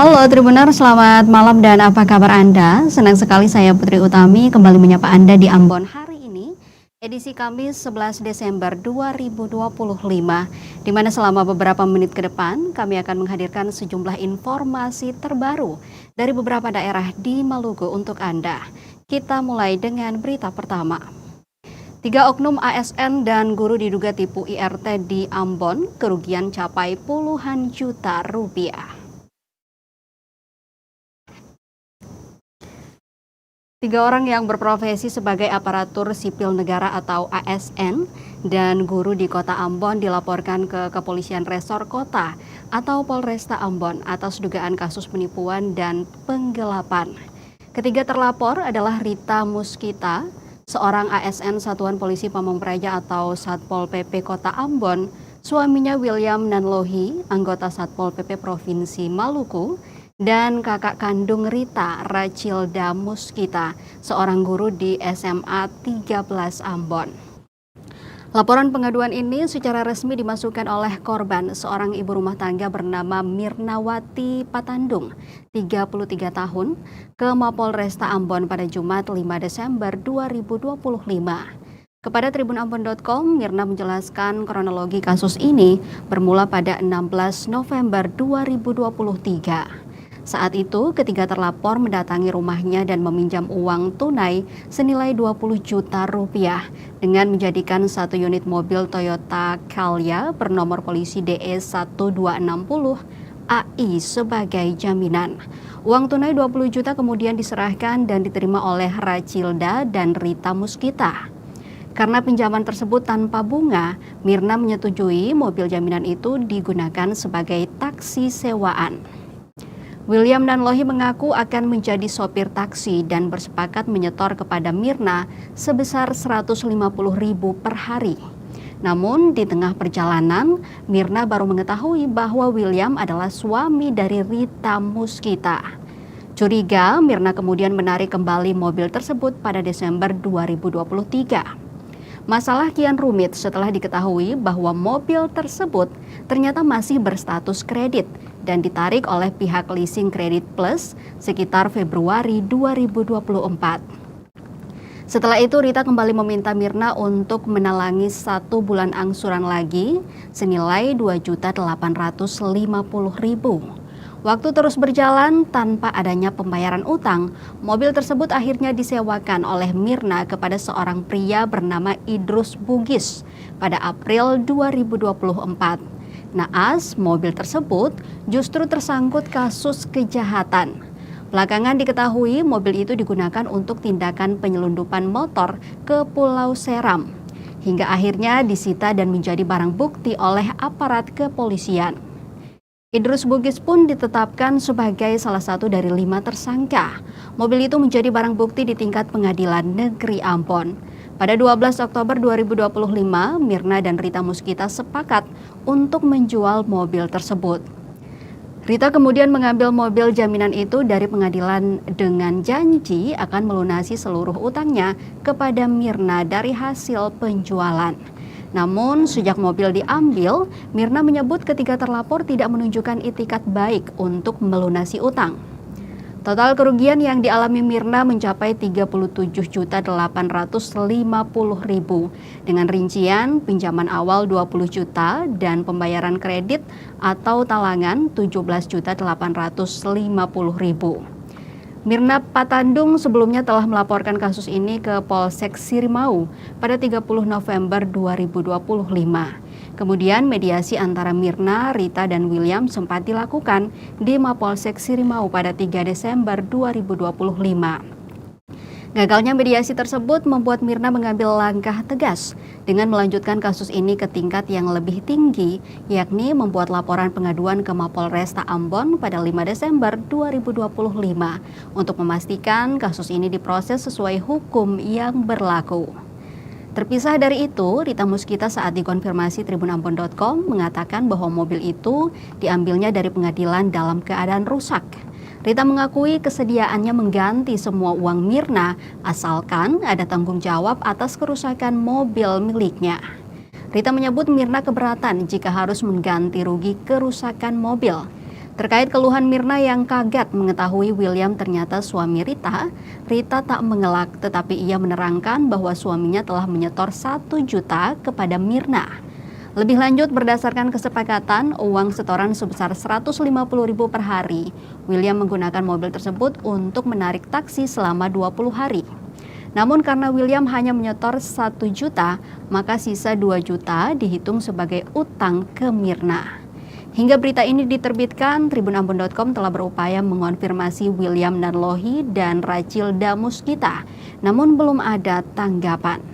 Halo Tribuner, selamat malam dan apa kabar Anda? Senang sekali saya Putri Utami kembali menyapa Anda di Ambon hari ini, edisi Kamis 11 Desember 2025, di mana selama beberapa menit ke depan kami akan menghadirkan sejumlah informasi terbaru dari beberapa daerah di Maluku untuk Anda. Kita mulai dengan berita pertama. 3 oknum ASN dan guru diduga tipu IRT di Ambon, kerugian capai puluhan juta rupiah. 3 orang yang berprofesi sebagai aparatur sipil negara atau ASN dan guru di Kota Ambon dilaporkan ke Kepolisian Resor Kota atau Polresta Ambon atas dugaan kasus penipuan dan penggelapan. Ketiga terlapor adalah Rita Muskita, seorang ASN Satuan Polisi Pamong Praja atau Satpol PP Kota Ambon, suaminya William Nanlohi, anggota Satpol PP Provinsi Maluku, dan kakak kandung Rita, Rachilda Muskita, seorang guru di SMA 13 Ambon. Laporan pengaduan ini secara resmi dimasukkan oleh korban, seorang ibu rumah tangga bernama Mirnawati Patandung, 33 tahun, ke Mapolresta Ambon pada Jumat 5 Desember 2025. Kepada tribunambon.com, Mirna menjelaskan kronologi kasus ini bermula pada 16 November 2023. Saat itu, ketiga terlapor mendatangi rumahnya dan meminjam uang tunai senilai 20 juta rupiah dengan menjadikan satu unit mobil Toyota Calya bernomor polisi DE 1260 AI sebagai jaminan. Uang tunai 20 juta kemudian diserahkan dan diterima oleh Rachilda dan Rita Muskita. Karena pinjaman tersebut tanpa bunga, Mirna menyetujui mobil jaminan itu digunakan sebagai taksi sewaan. William Nanlohi mengaku akan menjadi sopir taksi dan bersepakat menyetor kepada Mirna sebesar 150.000 per hari. Namun di tengah perjalanan, Mirna baru mengetahui bahwa William adalah suami dari Rita Muskita. Curiga, Mirna kemudian menarik kembali mobil tersebut pada Desember 2023. Masalah kian rumit setelah diketahui bahwa mobil tersebut ternyata masih berstatus kredit dan ditarik oleh pihak Leasing Credit Plus sekitar Februari 2024. Setelah itu Rita kembali meminta Mirna untuk menalangi 1 bulan angsuran lagi senilai 2.850.000. Waktu terus berjalan tanpa adanya pembayaran utang, mobil tersebut akhirnya disewakan oleh Mirna kepada seorang pria bernama Idrus Bugis pada April 2024. Naas, mobil tersebut justru tersangkut kasus kejahatan. Belakangan diketahui mobil itu digunakan untuk tindakan penyelundupan motor ke Pulau Seram, hingga akhirnya disita dan menjadi barang bukti oleh aparat kepolisian. Idrus Bugis pun ditetapkan sebagai salah satu dari 5 tersangka. Mobil itu menjadi barang bukti di tingkat Pengadilan Negeri Ambon. Pada 12 Oktober 2025, Mirna dan Rita Muskita sepakat untuk menjual mobil tersebut. Rita kemudian mengambil mobil jaminan itu dari pengadilan dengan janji akan melunasi seluruh utangnya kepada Mirna dari hasil penjualan. Namun, sejak mobil diambil, Mirna menyebut ketiga terlapor tidak menunjukkan itikat baik untuk melunasi utang. Total kerugian yang dialami Mirna mencapai 37.850.000 dengan rincian pinjaman awal 20 juta dan pembayaran kredit atau talangan 17.850.000. Mirna Patandung sebelumnya telah melaporkan kasus ini ke Polsek Sirimau pada 30 November 2025. Kemudian mediasi antara Mirna, Rita, dan William sempat dilakukan di Mapolsek Sirimau pada 3 Desember 2025. Gagalnya mediasi tersebut membuat Mirna mengambil langkah tegas dengan melanjutkan kasus ini ke tingkat yang lebih tinggi, yakni membuat laporan pengaduan ke Mapolresta Ambon pada 5 Desember 2025 untuk memastikan kasus ini diproses sesuai hukum yang berlaku. Terpisah dari itu, Rita Muskita saat dikonfirmasi tribunambon.com mengatakan bahwa mobil itu diambilnya dari pengadilan dalam keadaan rusak. Rita mengakui kesediaannya mengganti semua uang Mirna asalkan ada tanggung jawab atas kerusakan mobil miliknya. Rita menyebut Mirna keberatan jika harus mengganti rugi kerusakan mobil. Terkait keluhan Mirna yang kaget mengetahui William ternyata suami Rita, Rita tak mengelak tetapi ia menerangkan bahwa suaminya telah menyetor 1 juta kepada Mirna. Lebih lanjut, berdasarkan kesepakatan uang setoran sebesar 150.000 per hari, William menggunakan mobil tersebut untuk menarik taksi selama 20 hari. Namun karena William hanya menyetor 1 juta, maka sisa 2 juta dihitung sebagai utang ke Mirna. Hingga berita ini diterbitkan, tribunambon.com telah berupaya mengonfirmasi William Nanlohi dan Rachilda Muskita, namun belum ada tanggapan.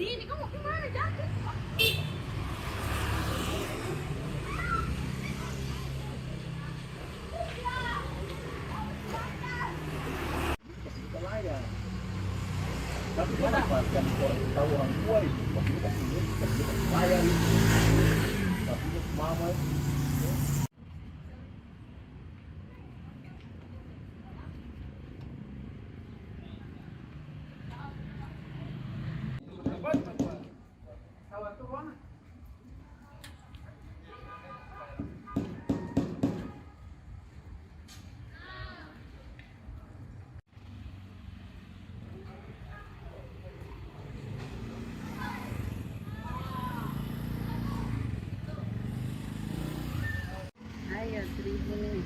Sini, kamu kemana? Jatuh. Tapi mana Pak yang tahu orang tua itu waktu kita sini kita bayar itu tapi mama Ayo, 1.000 nih.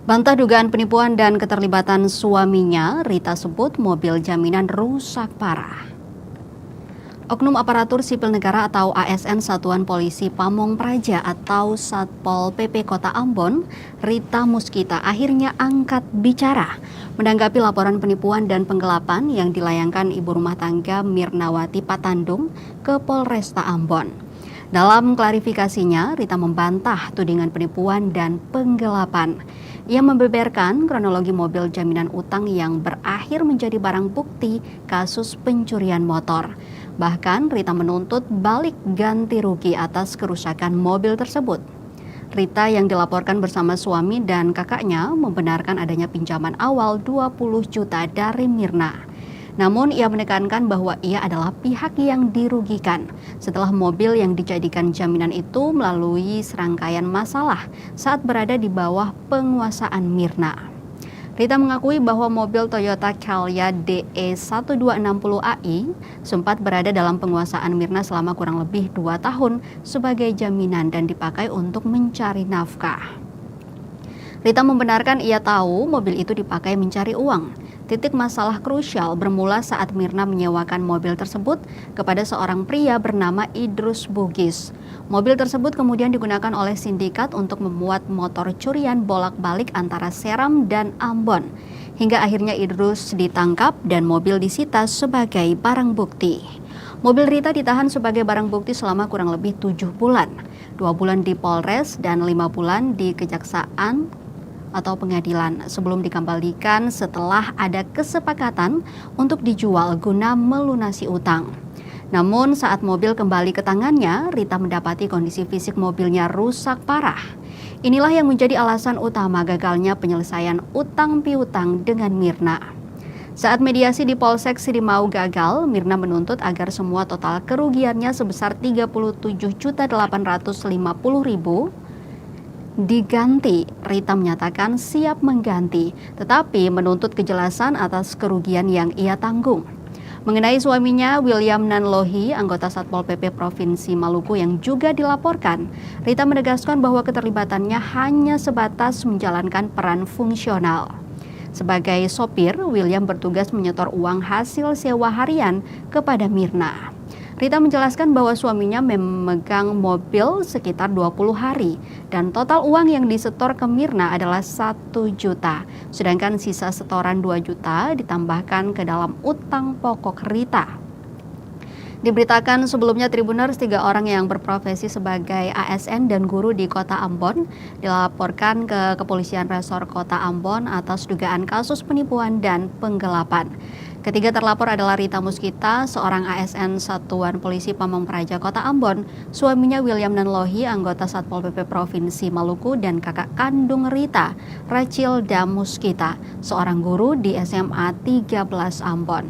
Bantah dugaan penipuan dan keterlibatan suaminya, Rita sebut mobil jaminan rusak parah. Oknum Aparatur Sipil Negara atau ASN Satuan Polisi Pamong Praja atau Satpol PP Kota Ambon, Rita Muskita akhirnya angkat bicara menanggapi laporan penipuan dan penggelapan yang dilayangkan ibu rumah tangga Mirnawati Patandung ke Polresta Ambon. Dalam klarifikasinya, Rita membantah tudingan penipuan dan penggelapan. Ia membeberkan kronologi mobil jaminan utang yang berakhir menjadi barang bukti kasus pencurian motor. Bahkan Rita menuntut balik ganti rugi atas kerusakan mobil tersebut. Rita yang dilaporkan bersama suami dan kakaknya membenarkan adanya pinjaman awal 20 juta dari Mirna. Namun ia menekankan bahwa ia adalah pihak yang dirugikan setelah mobil yang dijadikan jaminan itu melalui serangkaian masalah saat berada di bawah penguasaan Mirna. Rita mengakui bahwa mobil Toyota Calya DE 1260AI sempat berada dalam penguasaan Mirna selama kurang lebih 2 tahun sebagai jaminan dan dipakai untuk mencari nafkah. Rita membenarkan ia tahu mobil itu dipakai mencari uang. Titik masalah krusial bermula saat Mirna menyewakan mobil tersebut kepada seorang pria bernama Idrus Bugis. Mobil tersebut kemudian digunakan oleh sindikat untuk memuat motor curian bolak-balik antara Seram dan Ambon. Hingga akhirnya Idrus ditangkap dan mobil disita sebagai barang bukti. Mobil Rita ditahan sebagai barang bukti selama kurang lebih 7 bulan. 2 bulan di Polres dan 5 bulan di Kejaksaan atau pengadilan sebelum dikembalikan setelah ada kesepakatan untuk dijual guna melunasi utang. Namun saat mobil kembali ke tangannya, Rita mendapati kondisi fisik mobilnya rusak parah. Inilah yang menjadi alasan utama gagalnya penyelesaian utang piutang dengan Mirna. Saat mediasi di Polsek Sirimau gagal, Mirna menuntut agar semua total kerugiannya sebesar 37.850.000 diganti. Rita menyatakan siap mengganti, tetapi menuntut kejelasan atas kerugian yang ia tanggung. Mengenai suaminya, William Nanlohi, anggota Satpol PP Provinsi Maluku yang juga dilaporkan, Rita menegaskan bahwa keterlibatannya hanya sebatas menjalankan peran fungsional. Sebagai sopir, William bertugas menyetor uang hasil sewa harian kepada Mirna. Rita menjelaskan bahwa suaminya memegang mobil sekitar 20 hari dan total uang yang disetor ke Mirna adalah 1 juta. Sedangkan sisa setoran 2 juta ditambahkan ke dalam utang pokok Rita. Diberitakan sebelumnya Tribuners, 3 orang yang berprofesi sebagai ASN dan guru di Kota Ambon dilaporkan ke Kepolisian Resor Kota Ambon atas dugaan kasus penipuan dan penggelapan. Ketiga terlapor adalah Rita Muskita, seorang ASN Satuan Polisi Pamong Praja Kota Ambon, suaminya William Nanlohi, anggota Satpol PP Provinsi Maluku, dan kakak kandung Rita, Rachilda Muskita, seorang guru di SMA 13 Ambon.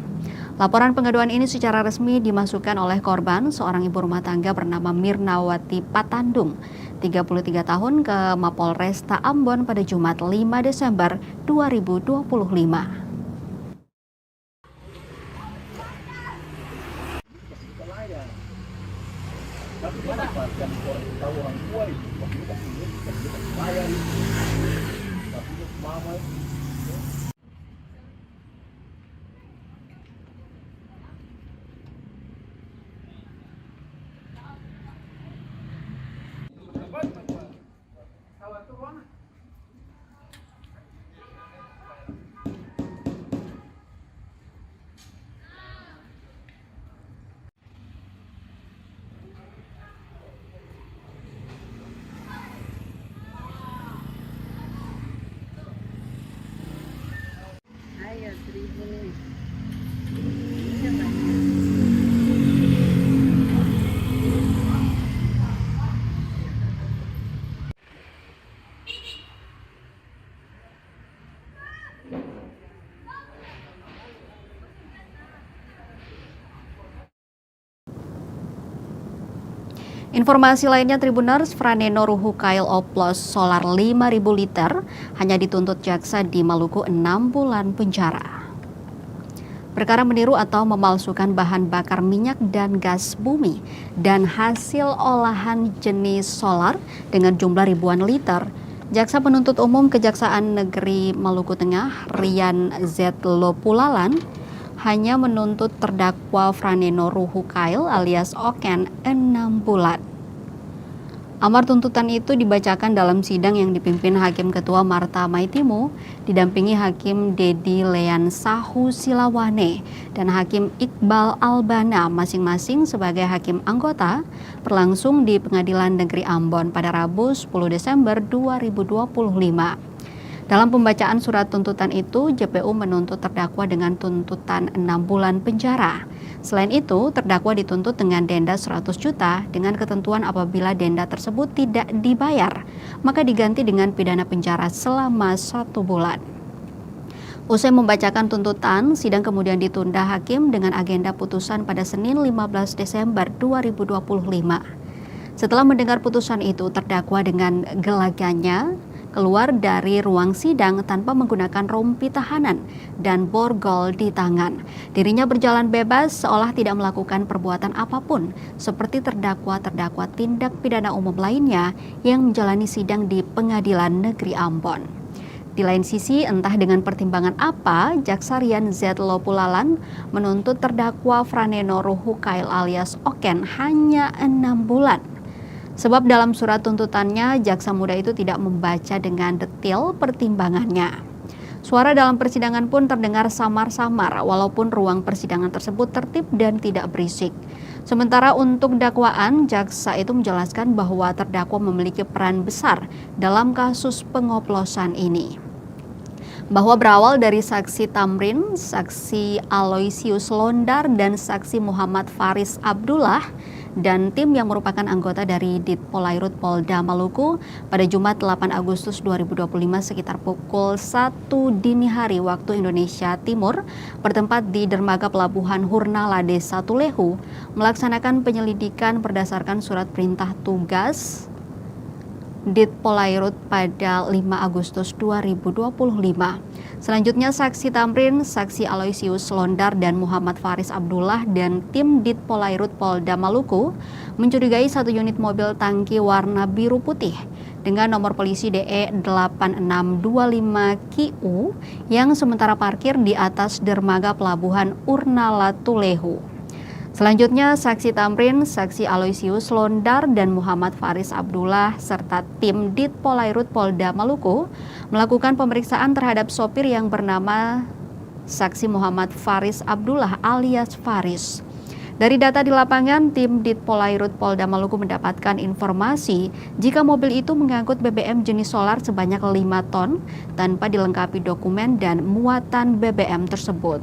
Laporan pengaduan ini secara resmi dimasukkan oleh korban, seorang ibu rumah tangga bernama Mirnawati Patandung, 33 tahun, ke Mapolresta Ambon pada Jumat 5 Desember 2025. Tapi manfaatkan orang tahu orang tua itu, waktu itu kita bayar itu, tapi itu mama Ayo 1000 nih. Informasi lainnya, Tribuners, Franeno Ruhukail oplos solar 5.000 liter hanya dituntut jaksa di Maluku 6 bulan penjara. Perkara meniru atau memalsukan bahan bakar minyak dan gas bumi dan hasil olahan jenis solar dengan jumlah ribuan liter, Jaksa Penuntut Umum Kejaksaan Negeri Maluku Tengah, Rian Z. Lopulalan, hanya menuntut terdakwa Franeno Ruhukail alias Oken 6 bulan. Amar tuntutan itu dibacakan dalam sidang yang dipimpin Hakim Ketua Marta Maitimu, didampingi Hakim Dedi Lean Sahu Silawane dan Hakim Iqbal Albana masing-masing sebagai hakim anggota, berlangsung di Pengadilan Negeri Ambon pada Rabu 10 Desember 2025. Dalam pembacaan surat tuntutan itu, JPU menuntut terdakwa dengan tuntutan 6 bulan penjara. Selain itu, terdakwa dituntut dengan denda 100 juta dengan ketentuan apabila denda tersebut tidak dibayar, maka diganti dengan pidana penjara selama 1 bulan. Usai membacakan tuntutan, sidang kemudian ditunda hakim dengan agenda putusan pada Senin 15 Desember 2025. Setelah mendengar putusan itu, terdakwa dengan gelagatnya keluar dari ruang sidang tanpa menggunakan rompi tahanan dan borgol di tangan. Dirinya berjalan bebas seolah tidak melakukan perbuatan apapun, seperti terdakwa-terdakwa tindak pidana umum lainnya yang menjalani sidang di Pengadilan Negeri Ambon. Di lain sisi, entah dengan pertimbangan apa, Jaksa Rian Z. Lopulalan menuntut terdakwa Franeno Ruhukail alias Oken hanya 6 bulan. Sebab dalam surat tuntutannya, jaksa muda itu tidak membaca dengan detail pertimbangannya. Suara dalam persidangan pun terdengar samar-samar, walaupun ruang persidangan tersebut tertib dan tidak berisik. Sementara untuk dakwaan, jaksa itu menjelaskan bahwa terdakwa memiliki peran besar dalam kasus pengoplosan ini. Bahwa berawal dari saksi Tamrin, saksi Aloysius Londar, dan saksi Muhammad Faris Abdullah, dan tim yang merupakan anggota dari Ditpolairut Polda Maluku pada Jumat 8 Agustus 2025 sekitar pukul 1 dini hari waktu Indonesia Timur bertempat di dermaga pelabuhan Hurnala Desa Tulehu melaksanakan penyelidikan berdasarkan surat perintah tugas Ditpolairut pada 5 Agustus 2025. Selanjutnya saksi Tamrin, saksi Aloysius Londar, dan Muhammad Faris Abdullah dan tim Ditpolairut Polda Maluku mencurigai satu unit mobil tangki warna biru putih dengan nomor polisi DE 8625QU yang sementara parkir di atas dermaga pelabuhan Urnala Tulehu. Selanjutnya, Saksi Tamrin, Saksi Aloysius Londar, dan Muhammad Faris Abdullah serta tim Dit Polairut Polda Maluku melakukan pemeriksaan terhadap sopir yang bernama Saksi Muhammad Faris Abdullah alias Faris. Dari data di lapangan, tim Dit Polairut Polda Maluku mendapatkan informasi jika mobil itu mengangkut BBM jenis solar sebanyak 5 ton tanpa dilengkapi dokumen dan muatan BBM tersebut.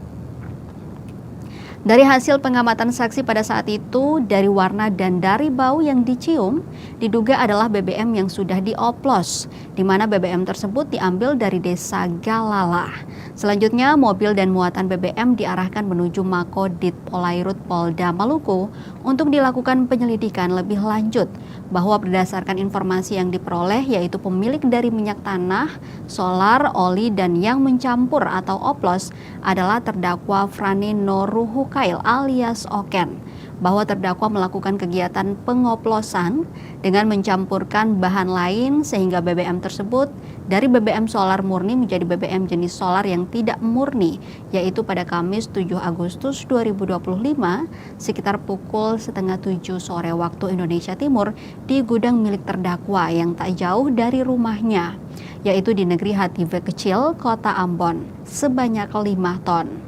Dari hasil pengamatan saksi pada saat itu, dari warna dan dari bau yang dicium, diduga adalah BBM yang sudah dioplos, di mana BBM tersebut diambil dari desa Galala. Selanjutnya, mobil dan muatan BBM diarahkan menuju Mako Dit Polairut Polda Maluku untuk dilakukan penyelidikan lebih lanjut, bahwa berdasarkan informasi yang diperoleh yaitu pemilik dari minyak tanah, solar, oli, dan yang mencampur atau oplos adalah terdakwa Franino Ruhukail alias Oken, bahwa terdakwa melakukan kegiatan pengoplosan dengan mencampurkan bahan lain sehingga BBM tersebut dari BBM solar murni menjadi BBM jenis solar yang tidak murni, yaitu pada Kamis 7 Agustus 2025 sekitar pukul 6:30 sore waktu Indonesia Timur di gudang milik terdakwa yang tak jauh dari rumahnya, yaitu di negeri Hative Kecil, Kota Ambon, sebanyak 5 ton.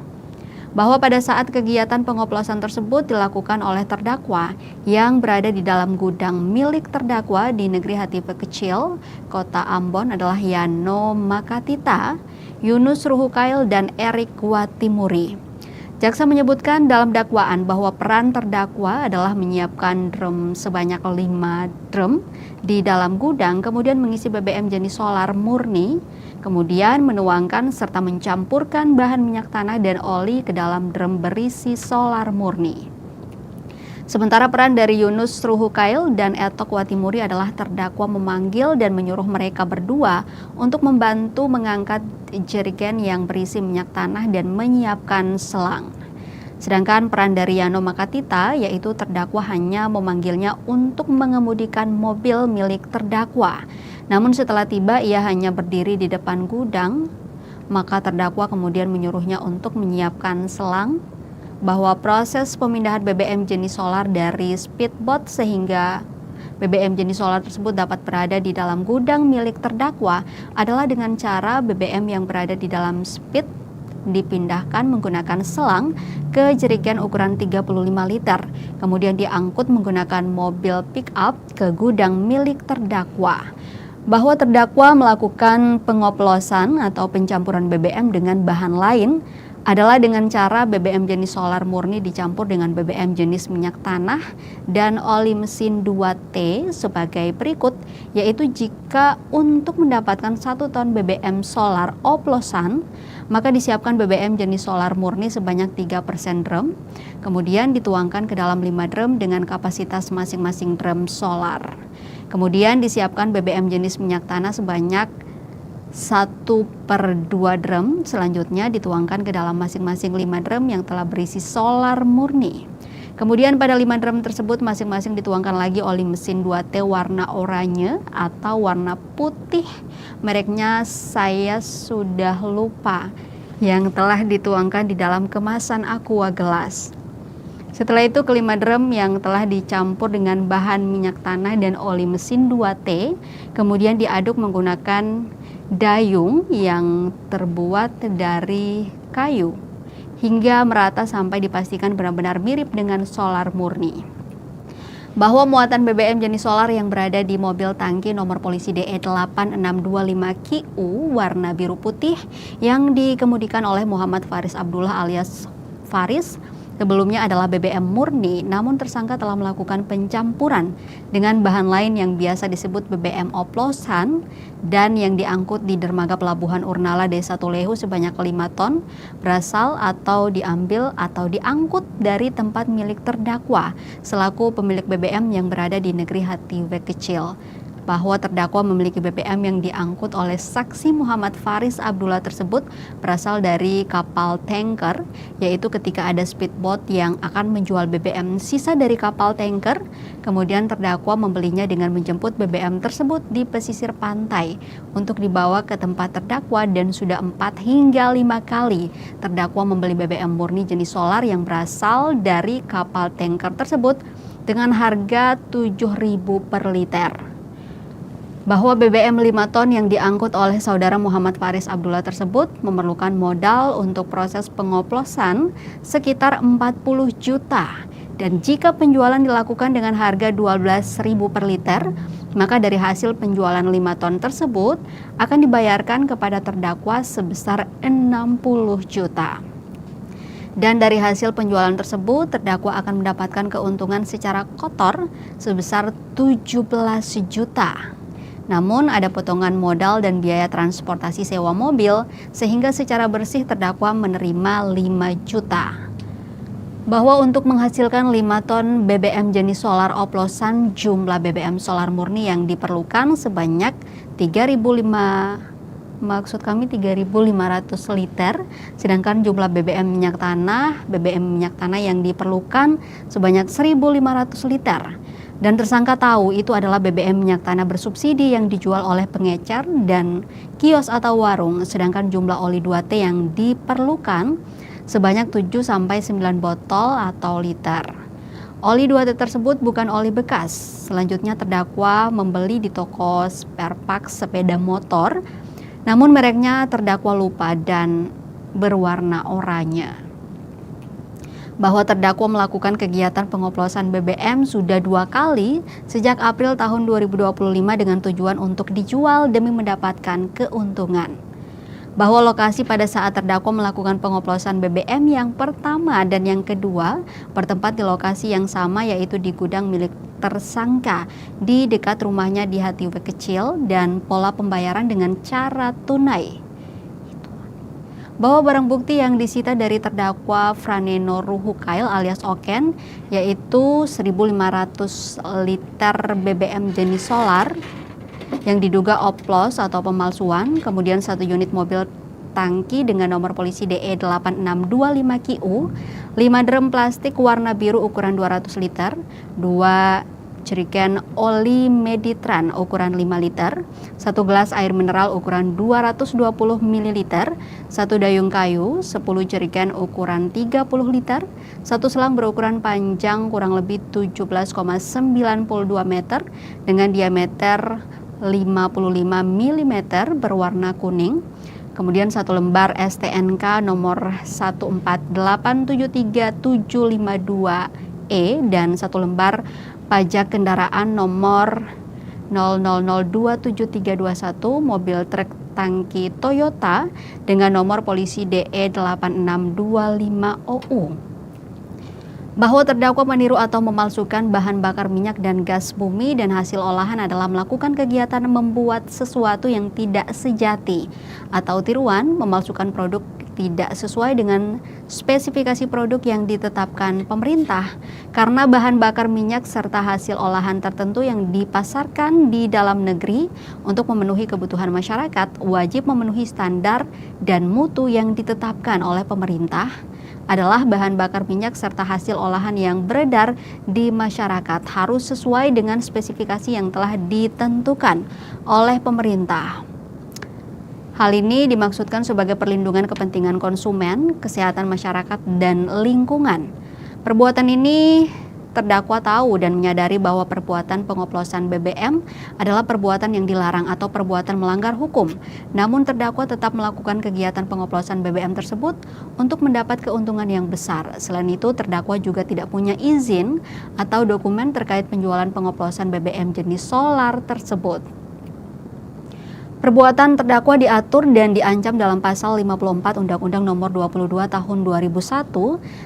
Bahwa pada saat kegiatan pengoplosan tersebut dilakukan oleh terdakwa yang berada di dalam gudang milik terdakwa di negeri Hative Kecil, Kota Ambon adalah Yano Makatita, Yunus Ruhukail, dan Erik Watimuri. Jaksa menyebutkan dalam dakwaan bahwa peran terdakwa adalah menyiapkan drum sebanyak 5 drum di dalam gudang, kemudian mengisi BBM jenis solar murni, kemudian menuangkan serta mencampurkan bahan minyak tanah dan oli ke dalam drum berisi solar murni. Sementara peran dari Yunus Ruhukail dan Etok Watimuri adalah terdakwa memanggil dan menyuruh mereka berdua untuk membantu mengangkat jerigen yang berisi minyak tanah dan menyiapkan selang. Sedangkan peran dari Yano Makatita yaitu terdakwa hanya memanggilnya untuk mengemudikan mobil milik terdakwa. Namun setelah tiba ia hanya berdiri di depan gudang, maka terdakwa kemudian menyuruhnya untuk menyiapkan selang, bahwa proses pemindahan BBM jenis solar dari speedboat sehingga BBM jenis solar tersebut dapat berada di dalam gudang milik terdakwa adalah dengan cara BBM yang berada di dalam speed dipindahkan menggunakan selang ke jerigen ukuran 35 liter, kemudian diangkut menggunakan mobil pick up ke gudang milik terdakwa. Bahwa terdakwa melakukan pengoplosan atau pencampuran BBM dengan bahan lain adalah dengan cara BBM jenis solar murni dicampur dengan BBM jenis minyak tanah dan oli mesin 2T sebagai berikut, yaitu jika untuk mendapatkan 1 ton BBM solar oplosan, maka disiapkan BBM jenis solar murni sebanyak 3% drum, kemudian dituangkan ke dalam 5 drum dengan kapasitas masing-masing drum solar. Kemudian disiapkan BBM jenis minyak tanah sebanyak 1/2 drum, selanjutnya dituangkan ke dalam masing-masing 5 drum yang telah berisi solar murni. Kemudian pada 5 drum tersebut masing-masing dituangkan lagi oli mesin 2T warna oranye atau warna putih, mereknya saya sudah lupa, yang telah dituangkan di dalam kemasan aqua gelas. Setelah itu kelima drum yang telah dicampur dengan bahan minyak tanah dan oli mesin 2T kemudian diaduk menggunakan dayung yang terbuat dari kayu hingga merata sampai dipastikan benar-benar mirip dengan solar murni. Bahwa muatan BBM jenis solar yang berada di mobil tangki nomor polisi DE 8625QU warna biru putih yang dikemudikan oleh Muhammad Faris Abdullah alias Faris sebelumnya adalah BBM murni, namun tersangka telah melakukan pencampuran dengan bahan lain yang biasa disebut BBM oplosan dan yang diangkut di dermaga pelabuhan Urnala Desa Tulehu sebanyak 5 ton berasal atau diambil atau diangkut dari tempat milik terdakwa selaku pemilik BBM yang berada di negeri Hative Kecil. bahwa terdakwa memiliki BBM yang diangkut oleh saksi Muhammad Faris Abdullah tersebut berasal dari kapal tanker, yaitu ketika ada speedboat yang akan menjual BBM sisa dari kapal tanker, kemudian terdakwa membelinya dengan menjemput BBM tersebut di pesisir pantai untuk dibawa ke tempat terdakwa, dan sudah 4 hingga 5 kali terdakwa membeli BBM murni jenis solar yang berasal dari kapal tanker tersebut dengan harga 7.000 per liter. Bahwa BBM 5 ton yang diangkut oleh saudara Muhammad Faris Abdullah tersebut memerlukan modal untuk proses pengoplosan sekitar 40 juta. Dan jika penjualan dilakukan dengan harga 12.000 per liter, maka dari hasil penjualan 5 ton tersebut akan dibayarkan kepada terdakwa sebesar 60 juta. Dan dari hasil penjualan tersebut, terdakwa akan mendapatkan keuntungan secara kotor sebesar 17 juta. Namun ada potongan modal dan biaya transportasi sewa mobil, sehingga secara bersih terdakwa menerima 5 juta. Bahwa untuk menghasilkan 5 ton BBM jenis solar oplosan, jumlah BBM solar murni yang diperlukan sebanyak 3.500 liter, sedangkan jumlah BBM minyak tanah yang diperlukan sebanyak 1.500 liter. Dan tersangka tahu itu adalah BBM minyak tanah bersubsidi yang dijual oleh pengecer dan kios atau warung, sedangkan jumlah oli 2T yang diperlukan sebanyak 7-9 botol atau liter. Oli 2T tersebut bukan oli bekas. Selanjutnya terdakwa membeli di toko spare part sepeda motor, namun mereknya terdakwa lupa dan berwarna oranye. Bahwa terdakwa melakukan kegiatan pengoplosan BBM sudah 2 kali sejak April tahun 2025 dengan tujuan untuk dijual demi mendapatkan keuntungan. Bahwa lokasi pada saat terdakwa melakukan pengoplosan BBM yang pertama dan yang kedua bertempat di lokasi yang sama, yaitu di gudang milik tersangka di dekat rumahnya di Hatiwe Kecil, dan pola pembayaran dengan cara tunai. Bahwa barang bukti yang disita dari terdakwa Franeno Ruhukail alias Oken, yaitu 1.500 liter BBM jenis solar yang diduga oplos atau pemalsuan, kemudian 1 unit mobil tangki dengan nomor polisi DE 8625QU, 5 drum plastik warna biru ukuran 200 liter, 2 jerigen oli Meditran ukuran 5 liter, 1 gelas air mineral ukuran 220 ml, 1 dayung kayu, 10 jerigen ukuran 30 liter, 1 selang berukuran panjang kurang lebih 17,92 meter dengan diameter 55 mm berwarna kuning, kemudian 1 lembar STNK nomor 148737752E dan 1 lembar pajak kendaraan nomor 00027321 mobil truk tangki Toyota dengan nomor polisi DE 8625OU. Bahwa terdakwa meniru atau memalsukan bahan bakar minyak dan gas bumi dan hasil olahan adalah melakukan kegiatan membuat sesuatu yang tidak sejati atau tiruan, memalsukan produk tidak sesuai dengan spesifikasi produk yang ditetapkan pemerintah karena bahan bakar minyak serta hasil olahan tertentu yang dipasarkan di dalam negeri untuk memenuhi kebutuhan masyarakat wajib memenuhi standar dan mutu yang ditetapkan oleh pemerintah adalah bahan bakar minyak serta hasil olahan yang beredar di masyarakat harus sesuai dengan spesifikasi yang telah ditentukan oleh pemerintah. Hal ini dimaksudkan sebagai perlindungan kepentingan konsumen, kesehatan masyarakat, dan lingkungan. Perbuatan ini terdakwa tahu dan menyadari bahwa perbuatan pengoplosan BBM adalah perbuatan yang dilarang atau perbuatan melanggar hukum. Namun terdakwa tetap melakukan kegiatan pengoplosan BBM tersebut untuk mendapat keuntungan yang besar. Selain itu, terdakwa juga tidak punya izin atau dokumen terkait penjualan pengoplosan BBM jenis solar tersebut. Perbuatan terdakwa diatur dan diancam dalam pasal 54 Undang-Undang Nomor 22 Tahun 2001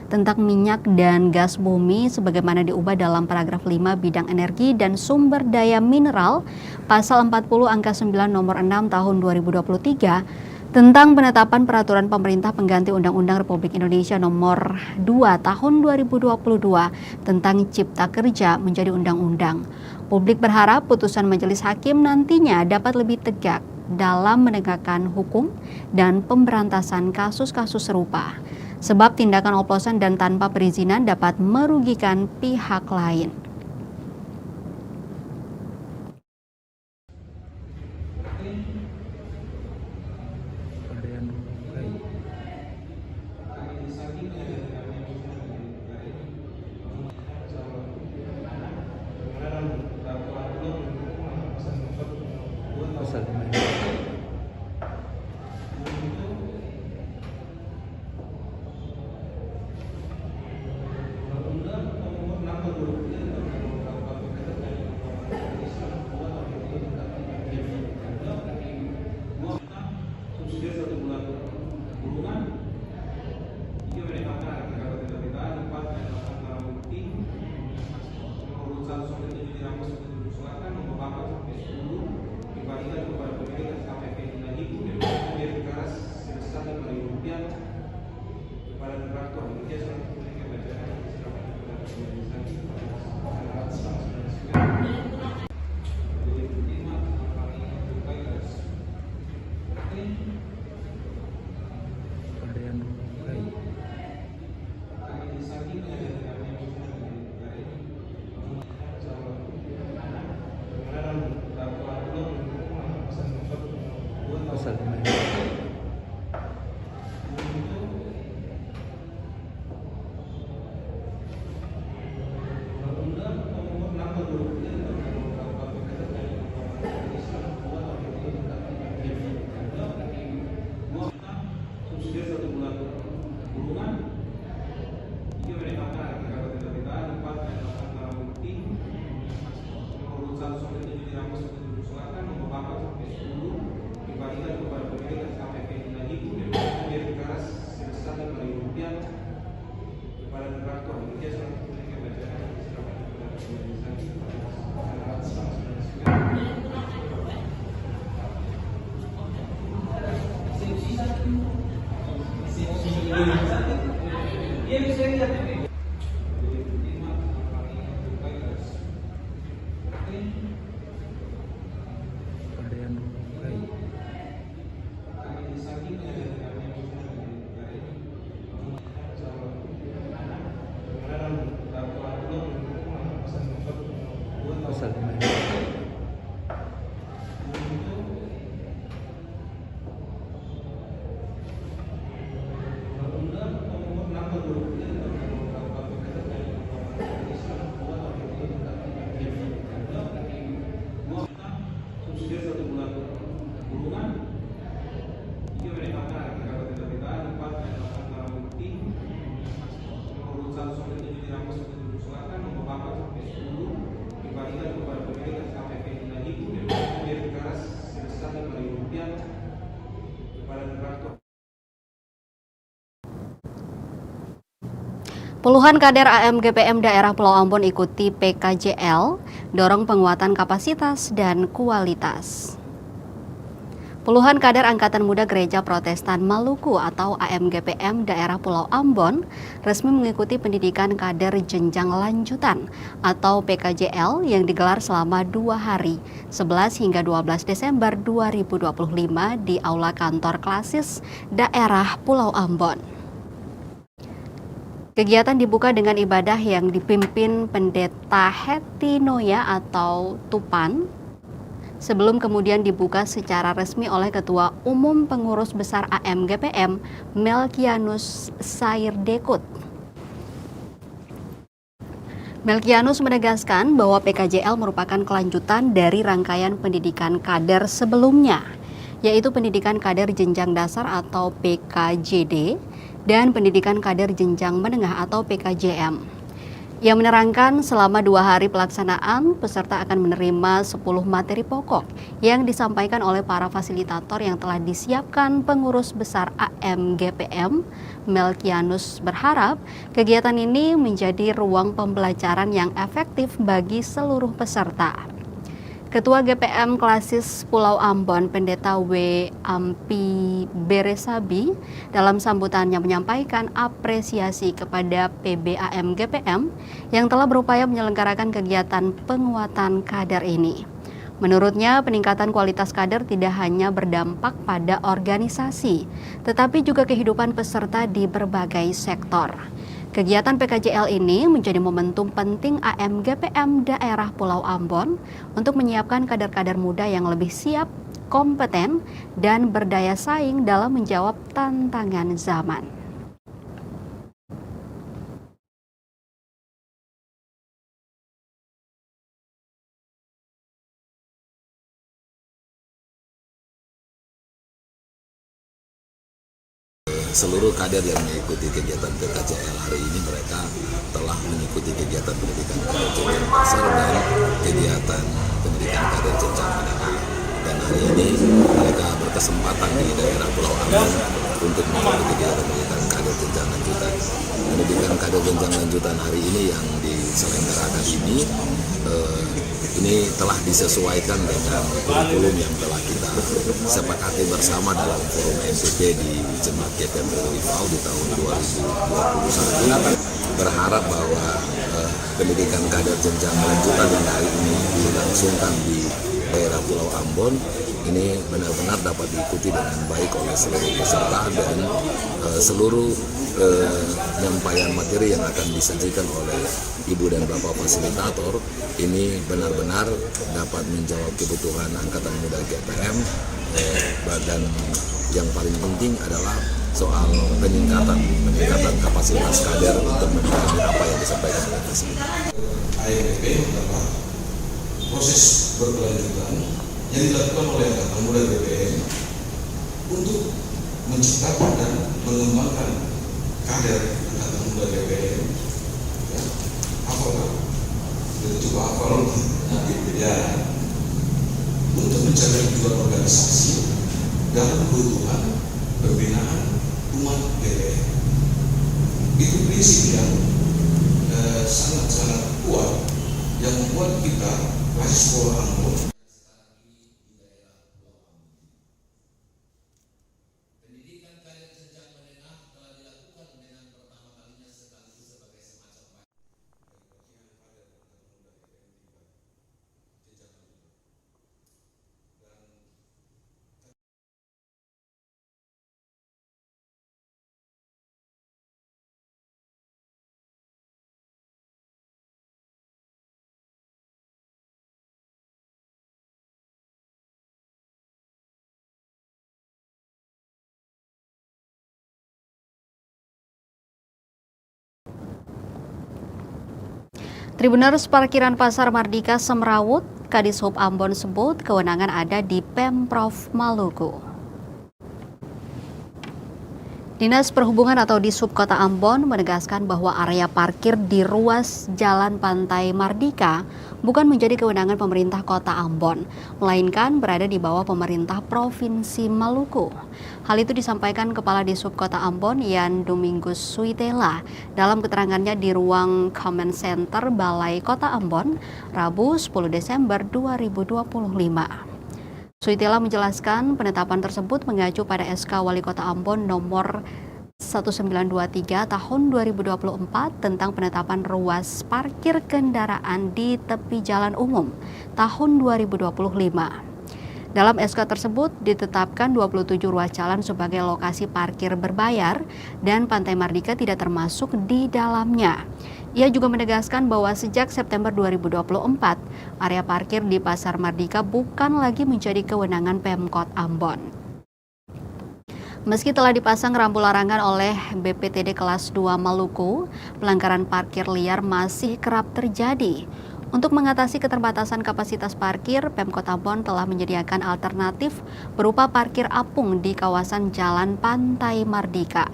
tentang minyak dan gas bumi sebagaimana diubah dalam paragraf 5 bidang energi dan sumber daya mineral pasal 40 angka 9 nomor 6 tahun 2023 tentang penetapan peraturan pemerintah pengganti Undang-Undang Republik Indonesia Nomor 2 Tahun 2022 tentang Cipta Kerja menjadi undang-undang. Publik berharap putusan majelis hakim nantinya dapat lebih tegak dalam menegakkan hukum dan pemberantasan kasus-kasus serupa, sebab tindakan oplosan dan tanpa perizinan dapat merugikan pihak lain. Puluhan kader AMGPM daerah Pulau Ambon ikuti PKJL, dorong penguatan kapasitas dan kualitas. Puluhan kader Angkatan Muda Gereja Protestan Maluku atau AMGPM daerah Pulau Ambon resmi mengikuti pendidikan kader jenjang lanjutan atau PKJL yang digelar selama 2 hari, 11 hingga 12 Desember 2025 di Aula Kantor Klasis daerah Pulau Ambon. Kegiatan dibuka dengan ibadah yang dipimpin Pendeta Heti Noya atau Tupan, sebelum kemudian dibuka secara resmi oleh Ketua Umum Pengurus Besar AMGPM Melkianus Sairdekut. Melkianus menegaskan bahwa PKJL merupakan kelanjutan dari rangkaian pendidikan kader sebelumnya, yaitu pendidikan kader jenjang dasar atau PKJD, dan pendidikan kader jenjang menengah atau PKJM. Ia menerangkan selama 2 hari pelaksanaan, peserta akan menerima 10 materi pokok yang disampaikan oleh para fasilitator yang telah disiapkan Pengurus Besar AMGPM. Melkianus berharap kegiatan ini menjadi ruang pembelajaran yang efektif bagi seluruh peserta. Ketua GPM Klasis Pulau Ambon, Pendeta W. Ampi Beresabi, dalam sambutannya menyampaikan apresiasi kepada PBAM GPM yang telah berupaya menyelenggarakan kegiatan penguatan kader ini. Menurutnya, peningkatan kualitas kader tidak hanya berdampak pada organisasi, tetapi juga kehidupan peserta di berbagai sektor. Kegiatan PKJL ini menjadi momentum penting AMGPM daerah Pulau Ambon untuk menyiapkan kader-kader muda yang lebih siap, kompeten, dan berdaya saing dalam menjawab tantangan zaman. Seluruh kader yang mengikuti kegiatan PKJL hari ini, mereka telah mengikuti kegiatan pendidikan kader jenjang dasar dan kegiatan pendidikan kader jenjang menengah. Dan hari ini mereka berkesempatan di daerah Pulau Ambon untuk mengikuti kegiatan pendidikan kader jenjang lanjutan. Pendidikan kader jenjang lanjutan hari ini yang diselenggarakan ini telah disesuaikan dengan kurikulum yang telah kita sepakati bersama dalam forum MPP di Jemaat GPM Rival di tahun 2021. Berharap bahwa pendidikan kader jenjang lanjutan yang hari ini dilangsungkan di daerah Pulau Ambon ini benar-benar dapat diikuti dengan baik oleh seluruh peserta dan seluruh penyampaian materi yang akan disajikan oleh Ibu dan Bapak fasilitator ini benar-benar dapat menjawab kebutuhan Angkatan Muda GPM dan yang paling penting adalah soal peningkatan kapasitas kader untuk memahami apa yang disampaikan oleh Presiden. AMP adalah proses berkelanjutan yang dilakukan oleh Angkatan Muda GPM untuk menciptakan dan mengembangkan kader Angkatan Muda GPM. Ya, apalah, itu coba hafal ya, untuk mencapai tujuan organisasi dalam kebutuhan pembinaan umat GPM. Itu prinsip yang sangat-sangat kuat yang membuat kita Klasis Pulau Ambon Tribuners Parkiran Pasar Mardika Semrawut, Kadishub Ambon sebut kewenangan ada di Pemprov Maluku. Dinas Perhubungan atau Dishub Kota Ambon menegaskan bahwa area parkir di ruas Jalan Pantai Mardika bukan menjadi kewenangan pemerintah Kota Ambon, melainkan berada di bawah pemerintah Provinsi Maluku. Hal itu disampaikan Kepala Dishub Kota Ambon, Yan Domingus Suitela, dalam keterangannya di ruang Comment Center Balai Kota Ambon, Rabu 10 Desember 2025. Suitela menjelaskan penetapan tersebut mengacu pada SK Wali Kota Ambon nomor 1923 tahun 2024 tentang penetapan ruas parkir kendaraan di tepi jalan umum tahun 2025. Dalam SK tersebut ditetapkan 27 ruas jalan sebagai lokasi parkir berbayar dan Pantai Mardika tidak termasuk di dalamnya. Ia juga menegaskan bahwa sejak September 2024, area parkir di Pasar Mardika bukan lagi menjadi kewenangan Pemkot Ambon. Meski telah dipasang rambu larangan oleh BPTD kelas 2 Maluku, pelanggaran parkir liar masih kerap terjadi. Untuk mengatasi keterbatasan kapasitas parkir, Pemkot Ambon telah menyediakan alternatif berupa parkir apung di kawasan Jalan Pantai Mardika.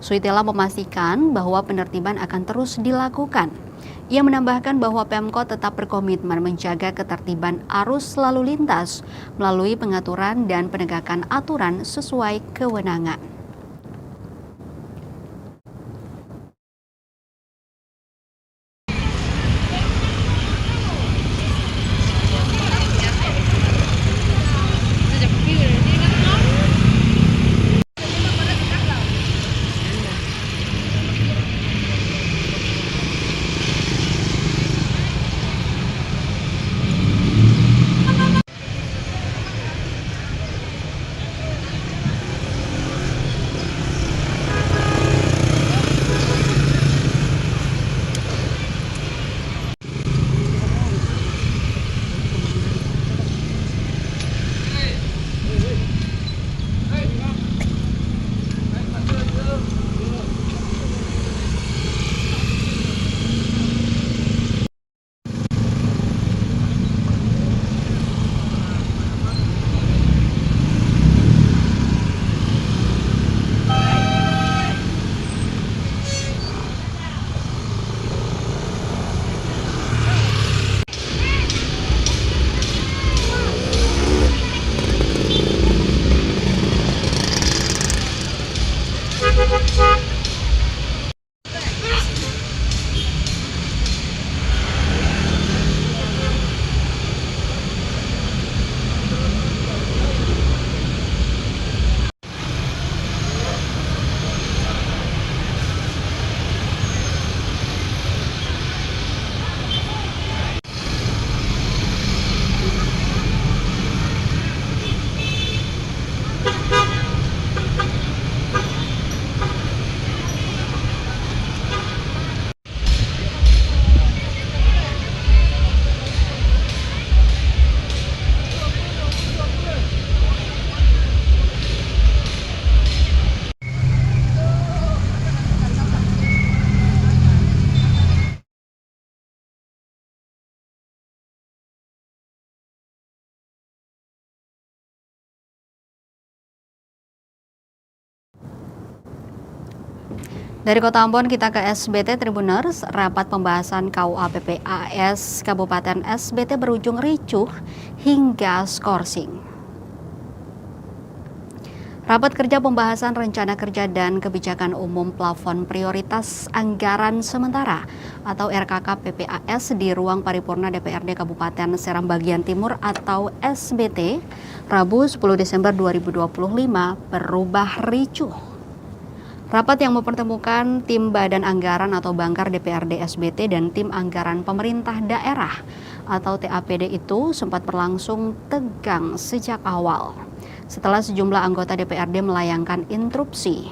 Suitela memastikan bahwa penertiban akan terus dilakukan. Ia menambahkan bahwa Pemkot tetap berkomitmen menjaga ketertiban arus lalu lintas melalui pengaturan dan penegakan aturan sesuai kewenangan. Dari Kota Ambon kita ke SBT Tribuners, rapat pembahasan KUA PPAS Kabupaten SBT berujung ricuh hingga skorsing. Rapat kerja pembahasan rencana kerja dan kebijakan umum plafon prioritas anggaran sementara atau RKK PPAS di ruang paripurna DPRD Kabupaten Seram Bagian Timur atau SBT Rabu 10 Desember 2025 berubah ricuh. Rapat yang mempertemukan tim Badan Anggaran atau Bangkar DPRD SBT dan tim Anggaran Pemerintah Daerah atau TAPD itu sempat berlangsung tegang sejak awal setelah sejumlah anggota DPRD melayangkan interupsi.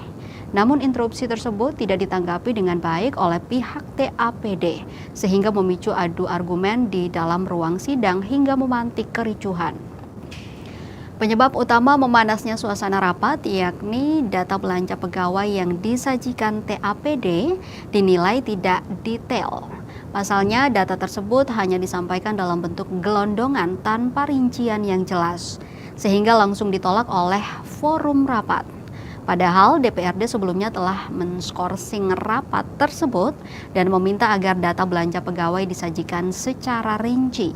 Namun interupsi tersebut tidak ditanggapi dengan baik oleh pihak TAPD sehingga memicu adu argumen di dalam ruang sidang hingga memantik kericuhan. Penyebab utama memanasnya suasana rapat yakni data belanja pegawai yang disajikan TAPD dinilai tidak detail. Pasalnya data tersebut hanya disampaikan dalam bentuk gelondongan tanpa rincian yang jelas, sehingga langsung ditolak oleh forum rapat. Padahal DPRD sebelumnya telah menskorsing rapat tersebut dan meminta agar data belanja pegawai disajikan secara rinci,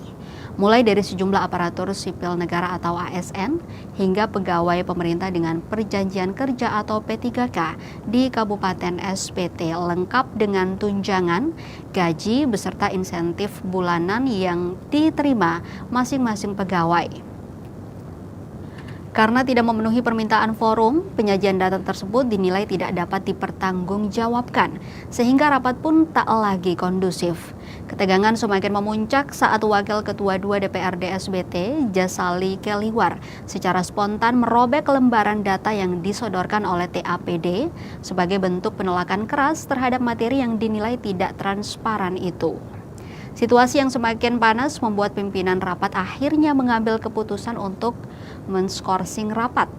mulai dari sejumlah aparatur sipil negara atau ASN hingga pegawai pemerintah dengan perjanjian kerja atau P3K di Kabupaten SBT lengkap dengan tunjangan, gaji beserta insentif bulanan yang diterima masing-masing pegawai. Karena tidak memenuhi permintaan forum, penyajian data tersebut dinilai tidak dapat dipertanggungjawabkan, sehingga rapat pun tak lagi kondusif. Ketegangan semakin memuncak saat Wakil Ketua 2 DPRD SBT, Jasali Keliwar, secara spontan merobek lembaran data yang disodorkan oleh TAPD sebagai bentuk penolakan keras terhadap materi yang dinilai tidak transparan itu. Situasi yang semakin panas membuat pimpinan rapat akhirnya mengambil keputusan untuk menskorsing rapat.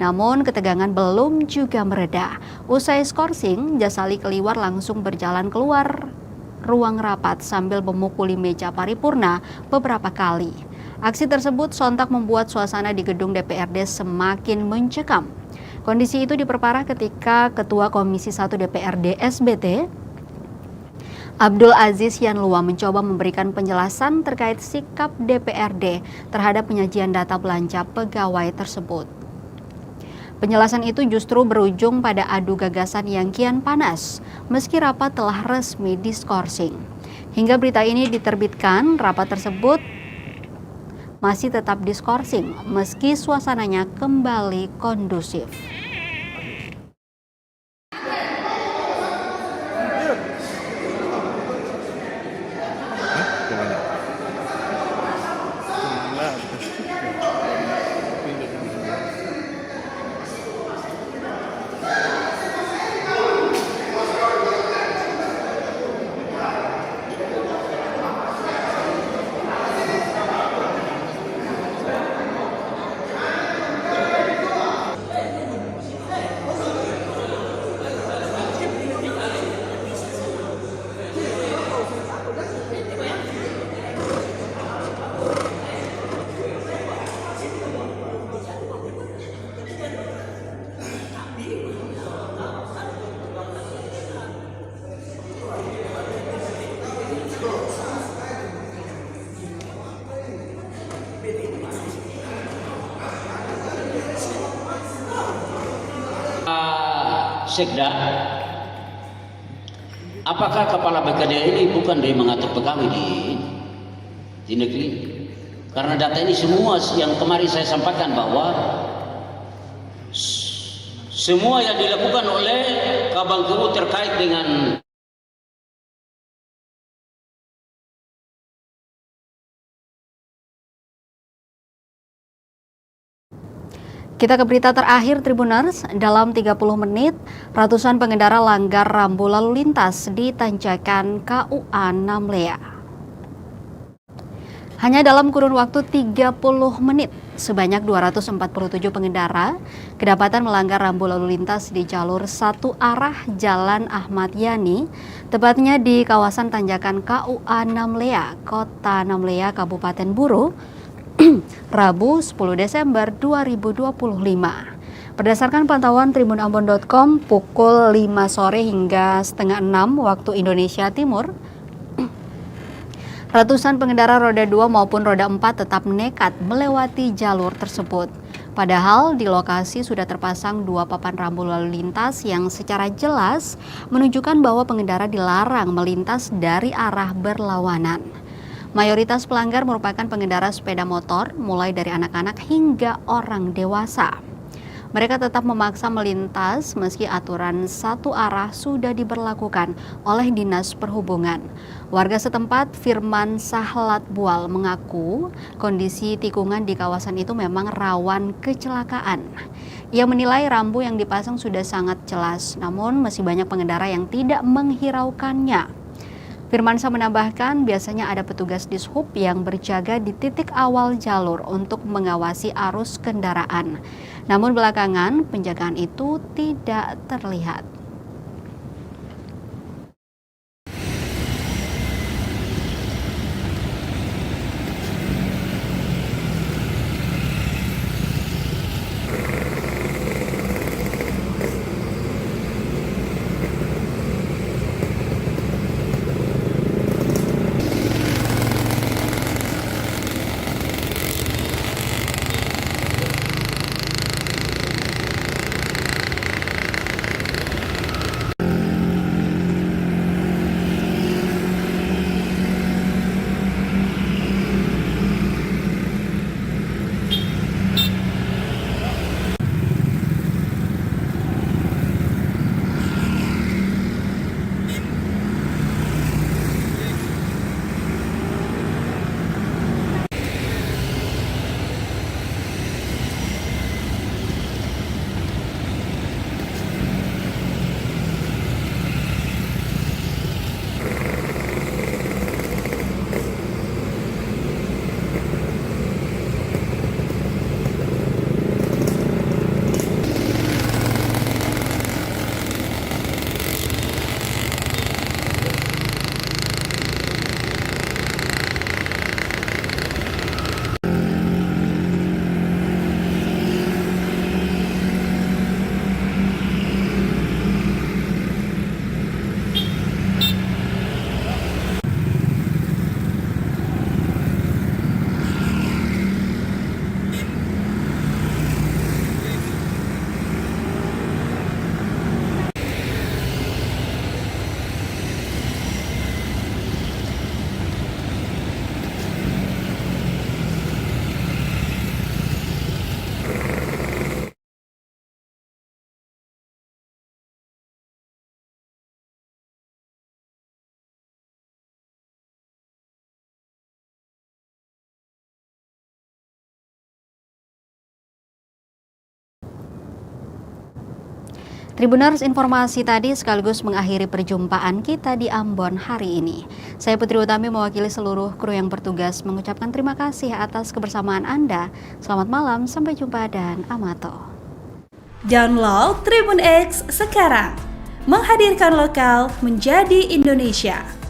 Namun ketegangan belum juga mereda. Usai skorsing, Jasali Keliwar langsung berjalan keluar ruang rapat sambil memukuli meja paripurna beberapa kali. Aksi tersebut sontak membuat suasana di gedung DPRD semakin mencekam. Kondisi itu diperparah ketika Ketua Komisi 1 DPRD SBT Abdul Aziz Yanlua mencoba memberikan penjelasan terkait sikap DPRD terhadap penyajian data belanja pegawai tersebut. Penjelasan itu justru berujung pada adu gagasan yang kian panas, meski rapat telah resmi diskorsing. Hingga berita ini diterbitkan, rapat tersebut masih tetap diskorsing, meski suasananya kembali kondusif. Sekda, apakah kepala BKD ini bukan dia mengatur pegawai di negeri? Karena data ini semua yang kemarin saya sampaikan bahwa semua yang dilakukan oleh Kabangkeu terkait dengan Kita ke berita terakhir Tribuners, dalam 30 menit ratusan pengendara langgar rambu lalu lintas di tanjakan KUA Namlea. Hanya dalam kurun waktu 30 menit, sebanyak 247 pengendara kedapatan melanggar rambu lalu lintas di jalur satu arah Jalan Ahmad Yani, tepatnya di kawasan tanjakan KUA Namlea, Kota Namlea, Kabupaten Buru, Rabu 10 Desember 2025. Berdasarkan pantauan tribunambon.com pukul 5 sore hingga setengah 6 waktu Indonesia Timur, ratusan pengendara roda 2 maupun roda 4 tetap nekat melewati jalur tersebut. Padahal di lokasi sudah terpasang 2 papan rambu lalu lintas yang secara jelas menunjukkan bahwa pengendara dilarang melintas dari arah berlawanan. Mayoritas pelanggar merupakan pengendara sepeda motor, mulai dari anak-anak hingga orang dewasa. Mereka tetap memaksa melintas meski aturan satu arah sudah diberlakukan oleh Dinas Perhubungan. Warga setempat, Firman Sahlat Bual, mengaku kondisi tikungan di kawasan itu memang rawan kecelakaan. Ia menilai rambu yang dipasang sudah sangat jelas, namun masih banyak pengendara yang tidak menghiraukannya. Firmansyah menambahkan biasanya ada petugas dishub yang berjaga di titik awal jalur untuk mengawasi arus kendaraan. Namun belakangan penjagaan itu tidak terlihat. Tribuners, informasi tadi sekaligus mengakhiri perjumpaan kita di Ambon hari ini. Saya Putri Utami mewakili seluruh kru yang bertugas mengucapkan terima kasih atas kebersamaan Anda. Selamat malam, sampai jumpa dan amato. Download Tribun X sekarang, menghadirkan lokal menjadi Indonesia.